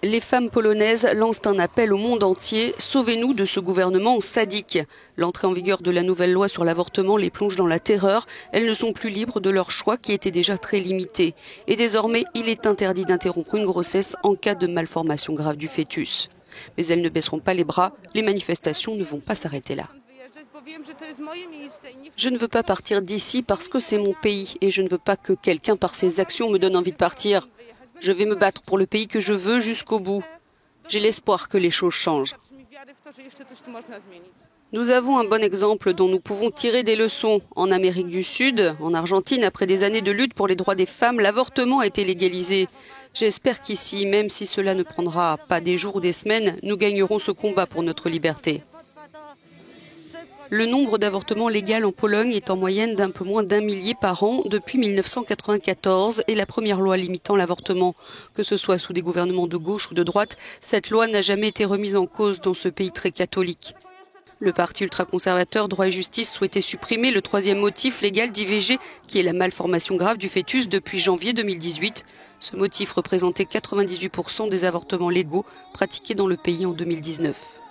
Les femmes polonaises lancent un appel au monde entier. Sauvez-nous de ce gouvernement sadique. L'entrée en vigueur de la nouvelle loi sur l'avortement les plonge dans la terreur. Elles ne sont plus libres de leur choix qui était déjà très limité. Et désormais, il est interdit d'interrompre une grossesse en cas de malformation grave du fœtus. Mais elles ne baisseront pas les bras. Les manifestations ne vont pas s'arrêter là. Je ne veux pas partir d'ici parce que c'est mon pays et je ne veux pas que quelqu'un par ses actions me donne envie de partir. Je vais me battre pour le pays que je veux jusqu'au bout. J'ai l'espoir que les choses changent. Nous avons un bon exemple dont nous pouvons tirer des leçons. En Amérique du Sud, en Argentine, après des années de lutte pour les droits des femmes, l'avortement a été légalisé. J'espère qu'ici, même si cela ne prendra pas des jours ou des semaines, nous gagnerons ce combat pour notre liberté. Le nombre d'avortements légaux en Pologne est en moyenne d'un peu moins d'1 millier par an depuis 1994 et la première loi limitant l'avortement. Que ce soit sous des gouvernements de gauche ou de droite, cette loi n'a jamais été remise en cause dans ce pays très catholique. Le parti ultra-conservateur Droit et Justice souhaitait supprimer le troisième motif légal d'IVG, qui est la malformation grave du fœtus depuis janvier 2018. Ce motif représentait 98% des avortements légaux pratiqués dans le pays en 2019.